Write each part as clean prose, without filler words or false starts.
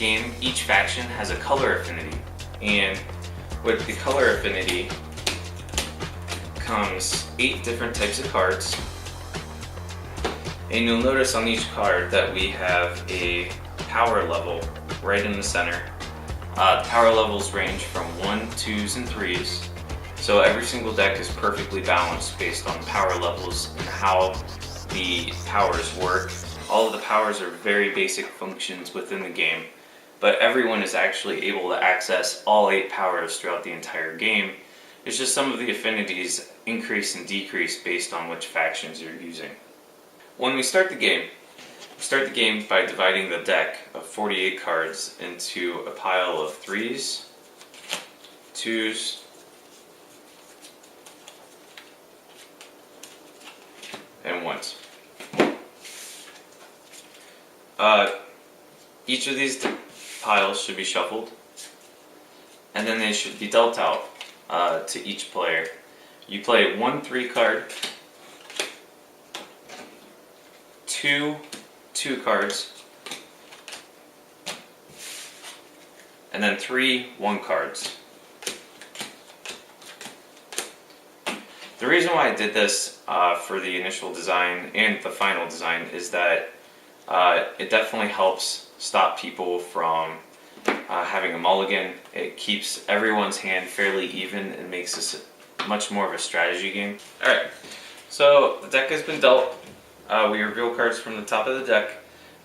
game, each faction has a color affinity, and with the color affinity comes 8 different types of cards, and you'll notice on each card that we have a power level right in the center. The power levels range from 1, 2s, and 3s, so every single deck is perfectly balanced based on power levels and how the powers work. All of the powers are very basic functions within the game, but everyone is actually able to access all 8 powers throughout the entire game. It's just some of the affinities increase and decrease based on which factions you're using. When we start the game by dividing the deck of 48 cards into a pile of 3s, 2s, and 1s. Each of these piles should be shuffled, and then they should be dealt out to each player. You play 1 3 card, 2 2 cards, and then 3 1 cards. The reason why I did this for the initial design and the final design is that it definitely helps stop people from having a mulligan. It keeps everyone's hand fairly even and makes this much more of a strategy game. Alright, so the deck has been dealt. We reveal cards from the top of the deck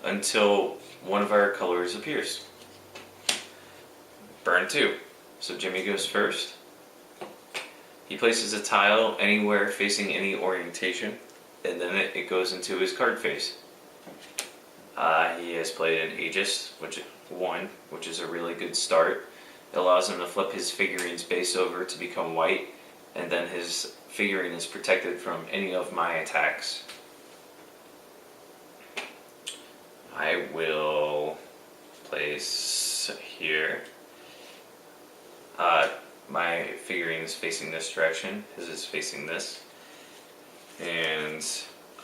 until one of our colors appears. Burn 2. So Jimmy goes first. He places a tile anywhere facing any orientation, and then it goes into his card phase. He has played an Aegis, which is a really good start. It allows him to flip his figurine's base over to become white, and then his figurine is protected from any of my attacks. I will place here. My figurine is facing this direction, his is facing this. And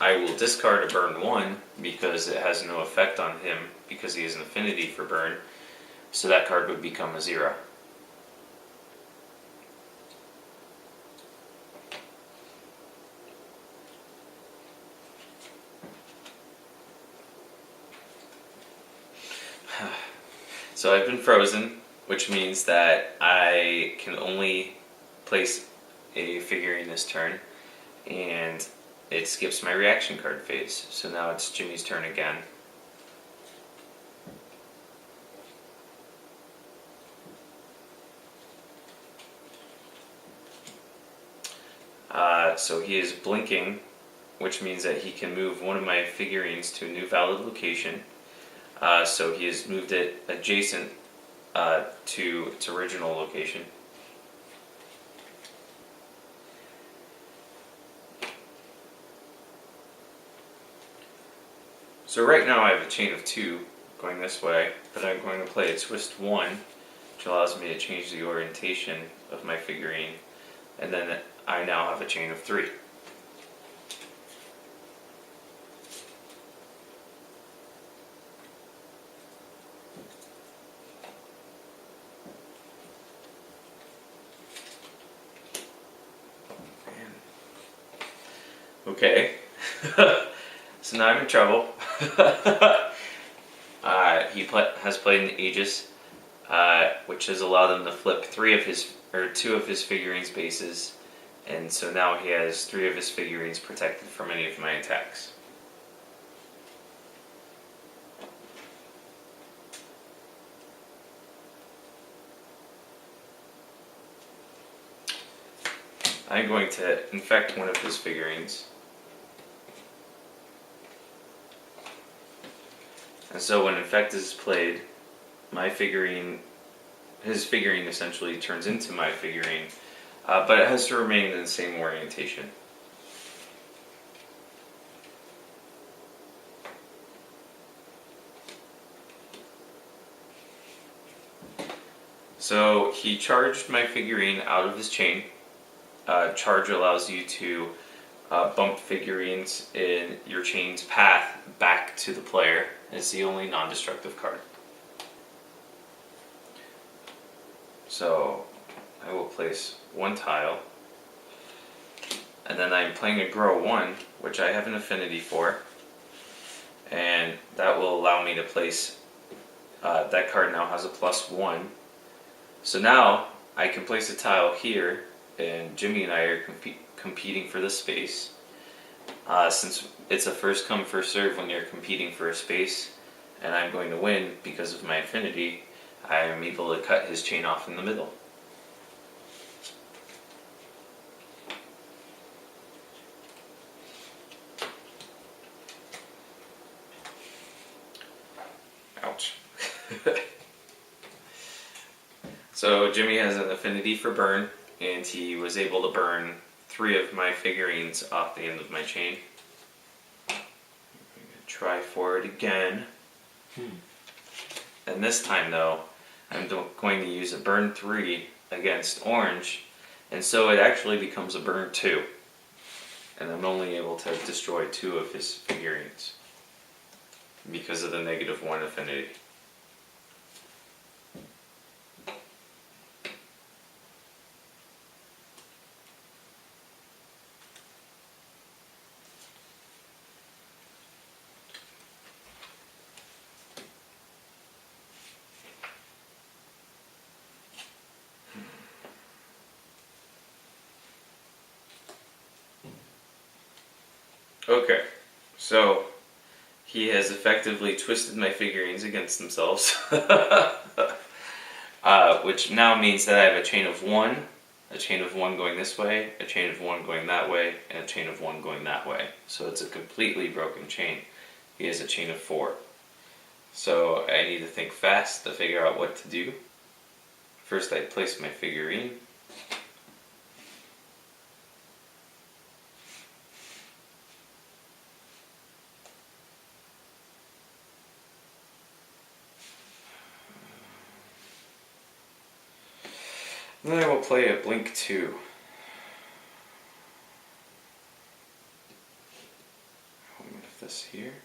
I will discard a burn 1 because it has no effect on him because he has an affinity for burn, so that card would become a 0. So I've been frozen, which means that I can only place a figurine this turn, and it skips my reaction card phase. So now it's Jimmy's turn again. So he is blinking, which means that he can move one of my figurines to a new valid location. So he has moved it adjacent to its original location. So right now I have a chain of 2 going this way, but I'm going to play a twist 1, which allows me to change the orientation of my figurine, and then I now have a chain of 3. Okay, so now I'm in trouble. He has played an Aegis, which has allowed him to flip 2 of his figurines' bases, and so now he has 3 of his figurines protected from any of my attacks. I'm going to infect one of his figurines. And so when infect is played, his figurine essentially turns into my figurine, but it has to remain in the same orientation. So he charged my figurine out of his chain. Charge allows you to bump figurines in your chain's path back to the player. It's the only non-destructive card. So I will place one tile, and then I'm playing a grow 1, which I have an affinity for, and that will allow me to place, that card now has a +1. So now I can place a tile here, and Jimmy and I are competing for the space. Since it's a first come first serve when you're competing for a space, and I'm going to win because of my affinity, I am able to cut his chain off in the middle. Ouch. So Jimmy has an affinity for burn, and he was able to burn 3 of my figurines off the end of my chain. I'm going to try for it again. And this time though, I'm going to use a burn 3 against orange, and so it actually becomes a burn 2. And I'm only able to destroy 2 of his figurines because of the -1 affinity. Okay, so he has effectively twisted my figurines against themselves, which now means that I have a chain of 1 going this way, a chain of 1 going that way, and a chain of 1 going that way. So it's a completely broken chain. He has a chain of 4. So I need to think fast to figure out what to do. First I place my figurine. Then I will play a blink 2. I'll move this here.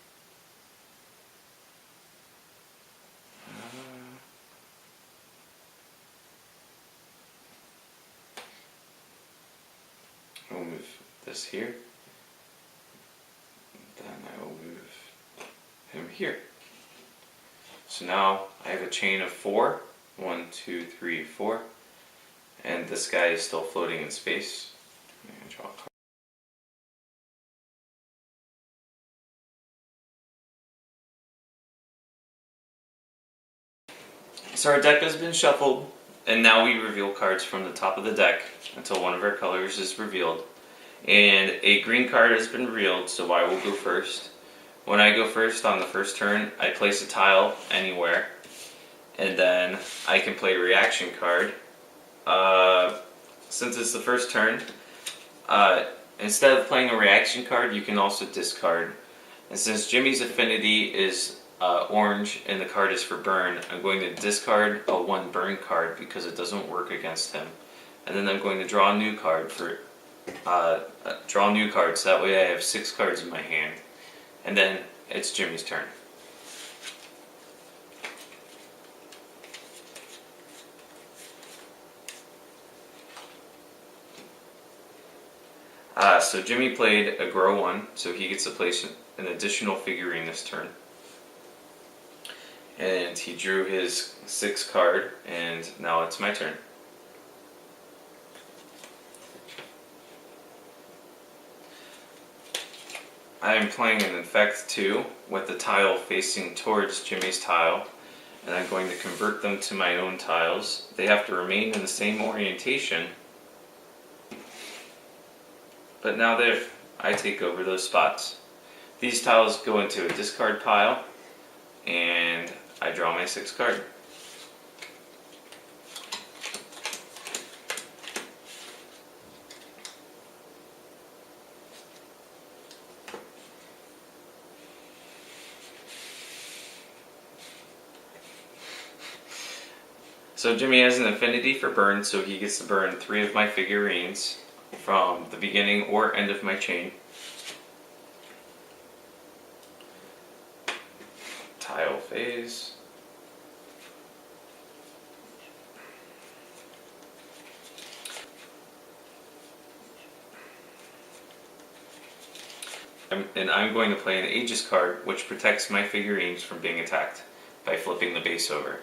I'll move this here. Then I will move him here. So now I have a chain of 4. 1, 2, 3, 4. And this guy is still floating in space. I'm going to draw a card. So our deck has been shuffled, and now we reveal cards from the top of the deck until one of our colors is revealed. And a green card has been revealed, so I will go first. When I go first on the first turn, I place a tile anywhere, and then I can play a reaction card. Since it's the first turn, instead of playing a reaction card, you can also discard. And since Jimmy's affinity is orange and the card is for burn, I'm going to discard a 1 burn card because it doesn't work against him. And then I'm going to draw a new card so that way I have 6 cards in my hand. And then it's Jimmy's turn. So Jimmy played a grow 1, so he gets to place an additional figurine this turn. And he drew his 6th card, and now it's my turn. I am playing an Infect 2 with the tile facing towards Jimmy's tile, and I'm going to convert them to my own tiles. They have to remain in the same orientation, but now I take over those spots. These tiles go into a discard pile, and I draw my 6th card. So Jimmy has an affinity for burn, so he gets to burn 3 of my figurines from the beginning or end of my chain. Tile phase. And I'm going to play an Aegis card, which protects my figurines from being attacked by flipping the base over.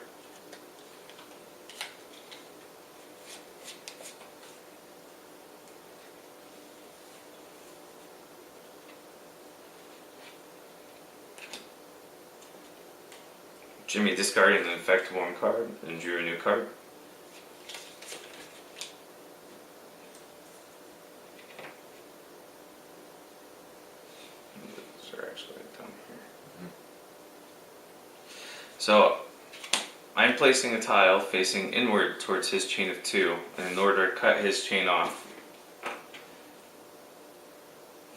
Jimmy discarded an Infect 1 card and drew a new card. So, I'm placing a tile facing inward towards his chain of 2, and in order to cut his chain off,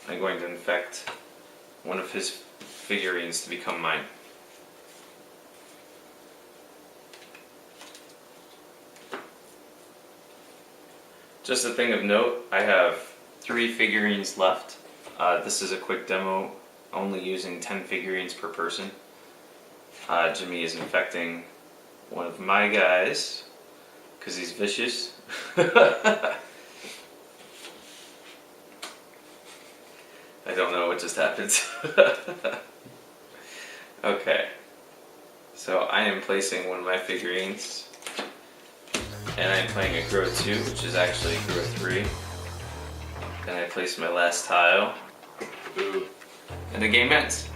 I'm going to infect one of his figurines to become mine. Just a thing of note, I have 3 figurines left. This is a quick demo, only using 10 figurines per person. Jimmy is infecting one of my guys, because he's vicious. I don't know what just happened. Okay, so I am placing one of my figurines, and I'm playing a Grow 2, which is actually Grow 3. Then I place my last tile, and the game ends.